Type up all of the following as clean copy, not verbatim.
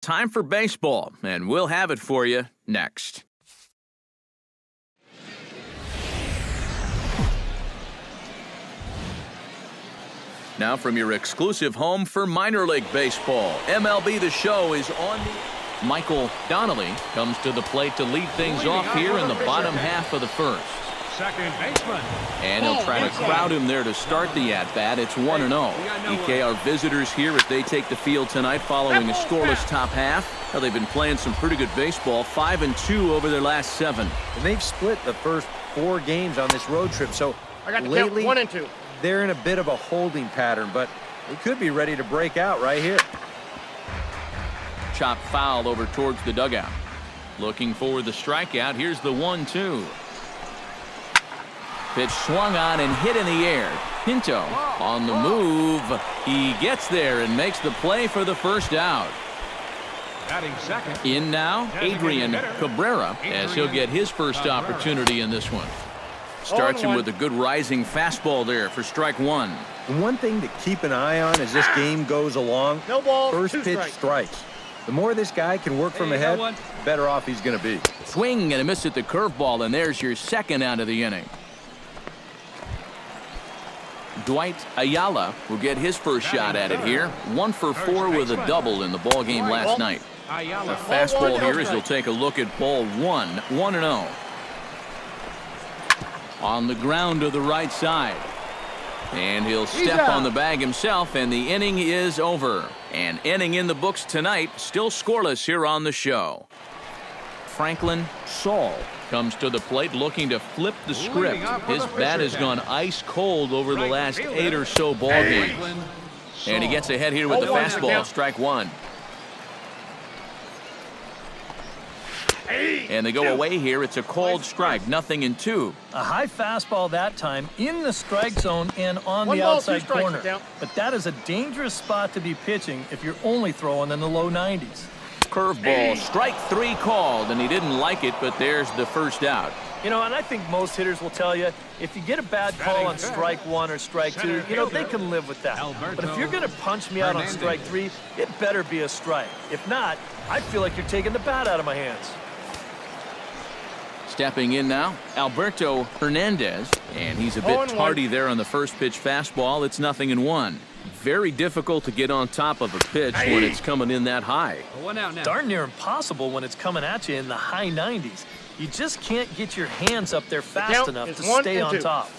time for baseball, and we'll have it for you next. Now from your exclusive home for minor league baseball, MLB The Show is on. Michael Donnelly comes to the plate to lead things off here in the bottom half of the first. Second baseman. And he'll try to crowd him there to start the at-bat. It's 1-0. EK, our visitors here as they take the field tonight following a scoreless top half. Well, they've been playing some pretty good baseball, 5-2 over their last 7. And they've split the first 4 games on this road trip, so lately 1 and 2. They're in a bit of a holding pattern, but they could be ready to break out right here. Chop foul over towards the dugout. Looking for the strikeout. Here's the 1-2. Pitch swung on and hit in the air. Pinto on the move. He gets there and makes the play for the first out. Batting second. In now, Adrian Cabrera, as he'll get his first opportunity in this one. Starts him with a good rising fastball there for strike 1. And one thing to keep an eye on as this game goes along, No ball, first 2 pitch strikes. The more this guy can work from ahead, the better off he's going to be. Swing and a miss at the curveball, and there's your second out of the inning. Dwight Ayala will get his first shot at it here. 1 for 4 with a double in the ball game last night. A fastball here as he'll take a look at ball 1, 1-0. On the ground to the right side. And he'll step on the bag himself, and the inning is over. An inning in the books tonight, still scoreless here on the show. Franklin Saul comes to the plate looking to flip the script. His bat has gone ice cold over the last 8 or so ball games. And he gets ahead here with the fastball, strike 1. And they go away here. It's a called strike, 0-2. A high fastball that time in the strike zone and on the outside corner. But that is a dangerous spot to be pitching if you're only throwing in the low 90s. Curveball, strike 3 called, and he didn't like it, but there's the first out. You know, and I think most hitters will tell you, if you get a bad call on strike 1 or strike 2, you know, they can live with that. But if you're going to punch me out on strike 3, it better be a strike. If not, I feel like you're taking the bat out of my hands. Stepping in now, Alberto Hernandez, and he's a bit tardy there on the first pitch fastball. It's 0-1. Very difficult to get on top of a pitch when it's coming in that high. Darn near impossible when it's coming at you in the high 90s. You just can't get your hands up there fast enough to stay on top.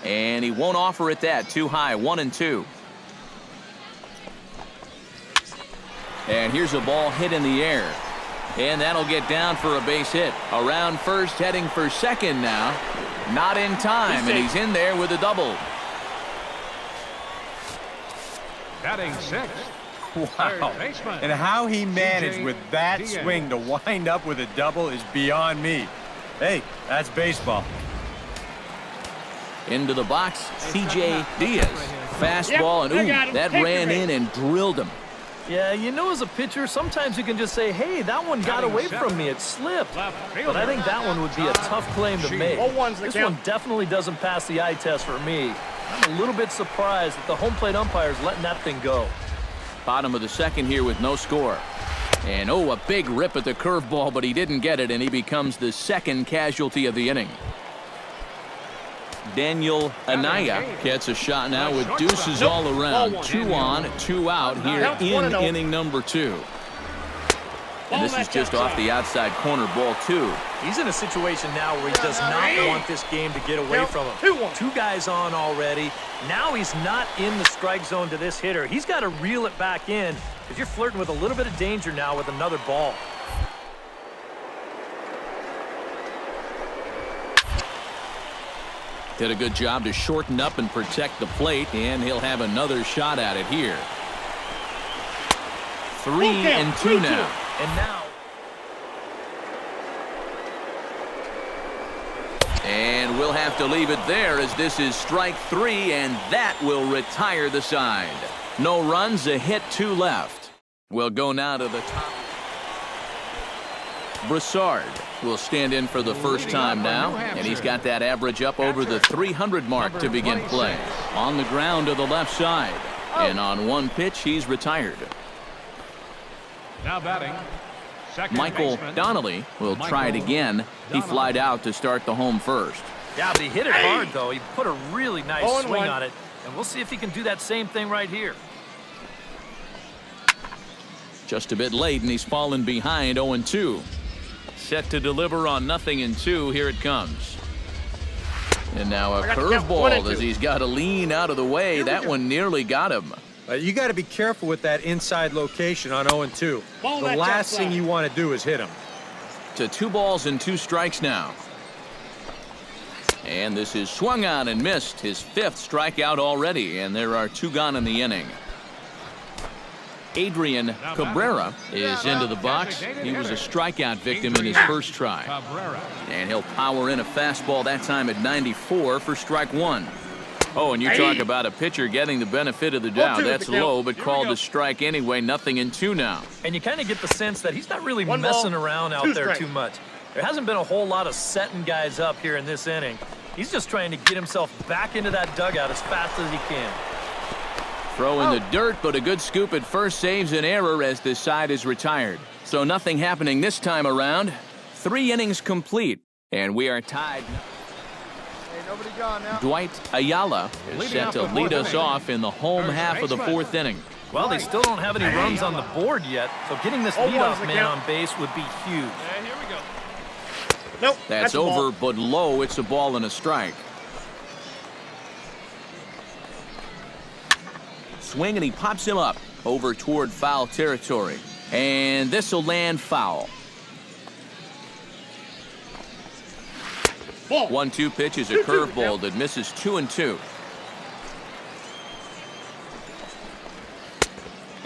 And he won't offer it that. Too high, 1-2. And here's a ball hit in the air. And that'll get down for a base hit. Around first, heading for second now. Not in time, and he's in there with a double. Batting 6. Wow. And how he managed with that swing to wind up with a double is beyond me. Hey, that's baseball. Into the box, CJ Diaz. Fastball, and ooh, that ran in and drilled him. Yeah, you know, as a pitcher, sometimes you can just say, hey, that one got away from me. It slipped. But I think that one would be a tough claim to make. This one definitely doesn't pass the eye test for me. I'm a little bit surprised that the home plate umpire's letting that thing go. Bottom of the second here with no score. And, oh, a big rip at the curveball, but he didn't get it, and he becomes the second casualty of the inning. Daniel Anaya gets a shot now with deuces all around. 2 on, 2 out here in inning number 2. And this is just off the outside corner, ball 2. He's in a situation now where he does not want this game to get away from him. 2 guys on already. Now he's not in the strike zone to this hitter. He's got to reel it back in because you're flirting with a little bit of danger now with another ball. Did a good job to shorten up and protect the plate, and he'll have another shot at it here. 3-2 now. And now. And we'll have to leave it there as this is strike 3, and that will retire the side. No runs, a hit, 2 left. We'll go now to the top. Broussard will stand in for the first time now, and he's got that average up over the 300 mark to begin play. On the ground to the left side, and on one pitch, he's retired. Now batting. Second Michael baseman. Donnelly will try it again. He flied out to start the home first. Yeah, but he hit it hard, though. He put a really nice swing on it. And we'll see if he can do that same thing right here. Just a bit late, and he's fallen behind 0-2. Set to deliver on 0-2. Here it comes. And now a curveball as he's got to lean out of the way. That one nearly got him. You got to be careful with that inside location on 0-2. The last thing you want to do is hit him. To 2 balls and 2 strikes now. And this is swung on and missed. His 5th strikeout already, and there are 2 gone in the inning. Adrian Cabrera is into the box. He was a strikeout victim in his first try. And he'll power in a fastball that time at 94 for strike 1. Oh, and you talk about a pitcher getting the benefit of the doubt. That's low, but called a strike anyway. 0-2 now. And you kind of get the sense that he's not really messing around out there too much. There hasn't been a whole lot of setting guys up here in this inning. He's just trying to get himself back into that dugout as fast as he can. Throw in the dirt, but a good scoop at first saves an error as this side is retired. So nothing happening this time around. 3 innings complete, and we are tied. Nobody gone now. Dwight Ayala is set to lead us off in the home half of the 4th inning. Well, they still don't have any runs on the board yet, so getting this leadoff man on base would be huge. Here we go. Nope. That's over, but low. It's a ball and a strike. Swing, and he pops him up over toward foul territory. And this will land foul. 1-2 pitch is a curveball that misses 2-2.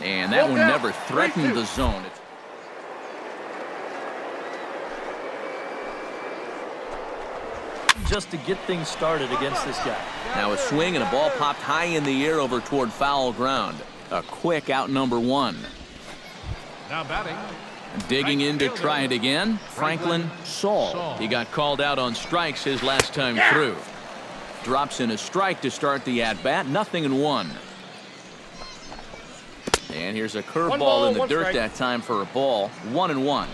And that one never threatened the zone. Just to get things started against this guy. Now a swing and a ball popped high in the air over toward foul ground. A quick out number 1. Now batting. Digging in to try it again, Franklin Saul. He got called out on strikes his last time through. Drops in a strike to start the at-bat, 0-1. And here's a curveball in the dirt that time for a ball, 1-1.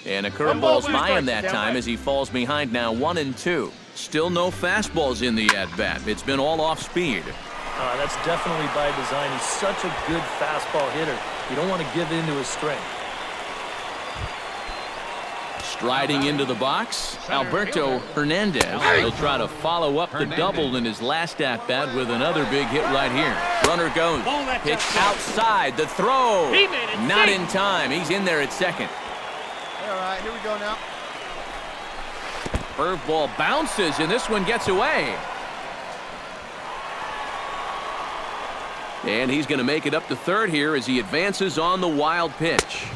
And a curveball's by him that time as he falls behind now, 1-2. Still no fastballs in the at-bat. It's been all off speed. That's definitely by design. He's such a good fastball hitter. You don't want to give in to his strength. Striding into the box, Alberto Hernandez. He'll try to follow up the double in his last at-bat with another big hit right here. Runner goes. Pitch outside. The throw. Not in time. He's in there at second. All right, here we go now. Curveball bounces, and this one gets away. And he's going to make it up to third here as he advances on the wild pitch.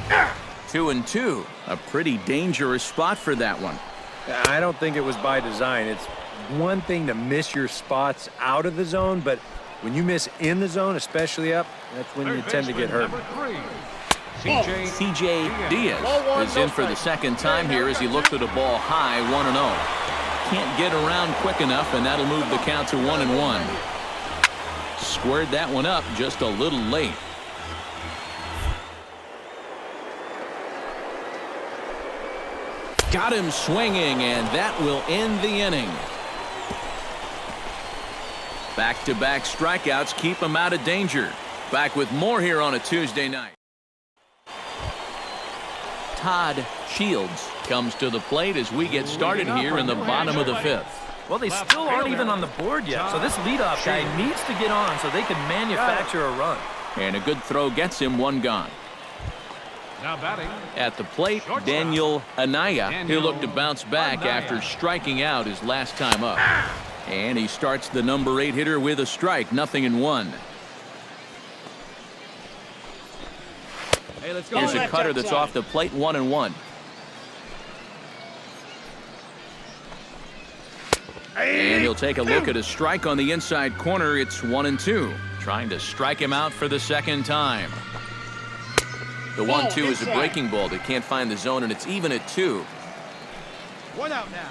2-2. A pretty dangerous spot for that one. I don't think it was by design. It's one thing to miss your spots out of the zone, but when you miss in the zone, especially up, that's when you tend to get hurt. C.J. Diaz is in for the second time here as he looks at a ball high, 1-0. Can't get around quick enough, and that'll move the count to 1-1. Squared that one up just a little late. Got him swinging, and that will end the inning. Back-to-back strikeouts keep him out of danger. Back with more here on a Tuesday night. Todd Shields comes to the plate as we get started here in the bottom of the 5th. Well, they still aren't even on the board yet, so this leadoff guy needs to get on so they can manufacture a run. And a good throw gets him, 1 gone. Now batting. At the plate, Daniel Anaya. He'll look to bounce back after striking out his last time up. And he starts the number 8 hitter with a strike, 0-1. Hey, let's go. Here's a cutter that's off the plate, 1-1. And he'll take a look at a strike on the inside corner. It's 1-2. Trying to strike him out for the second time. The 1-2 is a breaking ball that can't find the zone, and it's even at 2. 1 out now.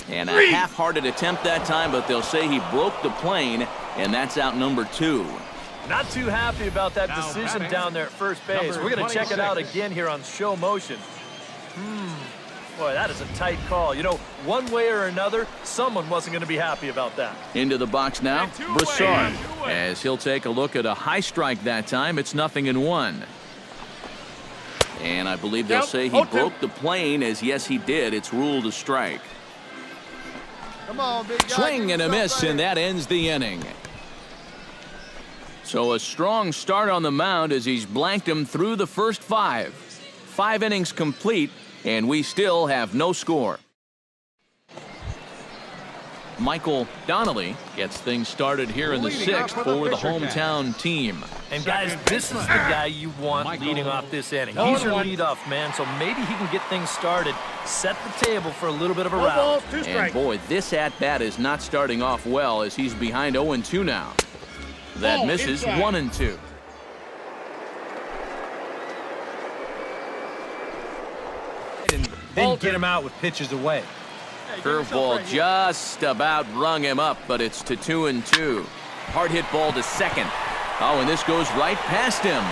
And a half-hearted attempt that time, but they'll say he broke the plane and that's out number 2. Not too happy about that Now decision batting, down there at first base. number We're going to check it out 26. again here on show motion. Boy, that is a tight call. You know, one way or another, someone wasn't going to be happy about that. Into the box now, And 2 away. Broussard. 2 away. As he'll take a look at a high strike that time, it's 0-1. And I believe they'll Yep, say he 0-2. broke the plane, as yes he did. It's ruled a strike. Come on, big guy. Swing Give and a yourself miss, right and that ends the inning. So a strong start on the mound as he's blanked him through the first 5. 5 innings complete, and we still have no score. Michael Donnelly gets things started here in the Leading off 6th for the for the Fisher Cats. hometown team. And guys, this is the guy you want Michael. leading off this inning. He's your leadoff man, so maybe he can get things started, set the table for a little bit of a there. No round. balls, 2 And strikes. boy, this at-bat is not starting off well as he's behind 0-2 now. That Ball misses inside. 1-2. Didn't get him out with pitches away. Curveball just about rung him up, but it's to 2-2. Hard hit ball to second. Oh, and this goes right past him.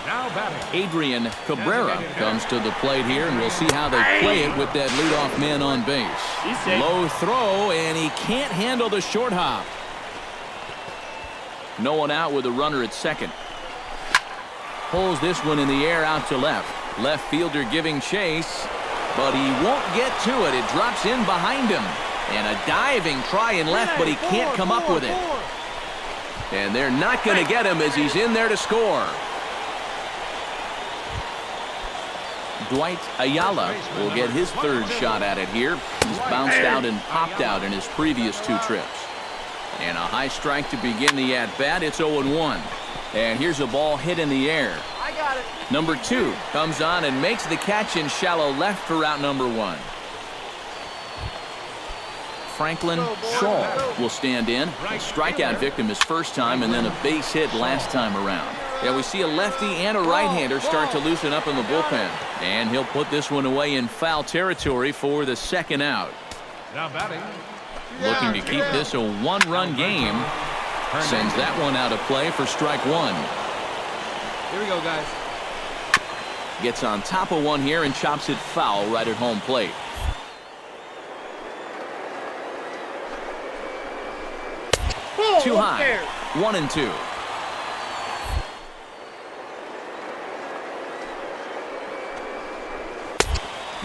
Now batting. Adrian Cabrera comes to the plate here, and we'll see how they play it with that leadoff man on base. Low throw, and he can't handle the short hop. No one out with a runner at second. Pulls this one in the air out to left. Left fielder giving chase, but he won't get to it. It drops in behind him. And a diving try in left, but he can't come up with it. And they're not going to get him as he's in there to score. Dwight Ayala will get his 3rd shot at it here. He's bounced out and popped out in his previous 2 trips. And a high strike to begin the at-bat. It's 0-1. And here's a ball hit in the air. I got it. Number 2 comes on and makes the catch in shallow left for out number 1. Franklin Shaw will stand in. A strikeout victim his first time, and then a base hit last time around. Yeah, we see a lefty and a right-hander start to loosen up in the bullpen. And he'll put this one away in foul territory for the 2nd out. Now batting. Looking to keep this a 1-run game. Sends that one out of play for strike 1. Here we go, guys. Gets on top of one here and chops it foul right at home plate. Too high. 1-2.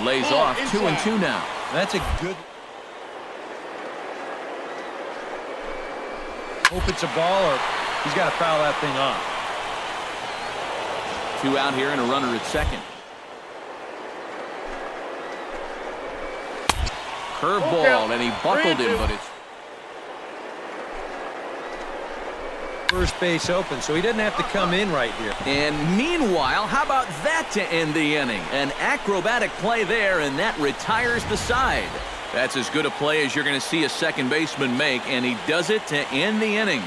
Lays off 2-2 now. That's a good. Hope it's a ball or he's got to foul that thing off. 2 out here and a runner at second. Curveball, and he buckled him, but it's First base open, so he doesn't have to come in right here. And meanwhile, how about that to end the inning? An acrobatic play there, and that retires the side. That's as good a play as you're going to see a second baseman make, and he does it to end the inning.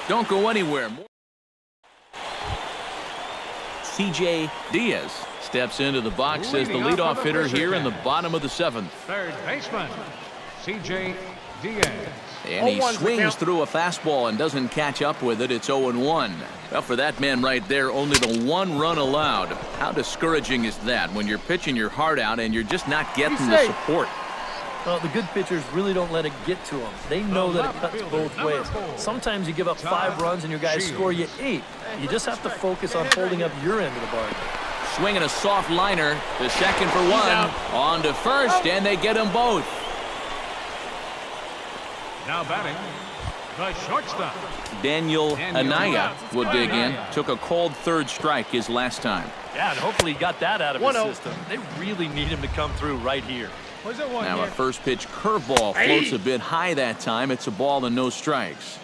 Don't go anywhere. C.J. Diaz steps into the box as the Leading off leadoff for the hitter Fisher here in the Cats. bottom of the 7th. 3rd baseman. C.J. Diaz. And he 0-1's the swings count. through a fastball and doesn't catch up with it. It's 0-1. Well, for that man right there, only the 1 run allowed. How discouraging is that when you're pitching your heart out and you're just not getting the safe. support? Well, the good pitchers really don't let it get to them. They know that it cuts both ways. Sometimes you give up 5 runs and your guys score you 8. You just have to focus on holding up your end of the bargain. Swinging a soft liner to second for 1. On to first, and they get them both. Now batting. The shortstop. Daniel Anaya will dig in. Anaya. Took a cold 3rd strike his last time. Yeah, and hopefully he got that out of his 1-0. system. They really need him to come through right here. Where's that one Now a here? first pitch curveball floats a bit high that time. It's a ball and no strikes.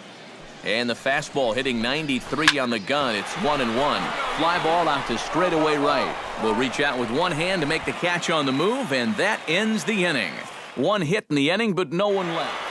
And the fastball hitting 93 on the gun. It's 1-1. Fly ball out to straightaway right. Will reach out with one hand to make the catch on the move, and that ends the inning. 1 hit in the inning, but no one left.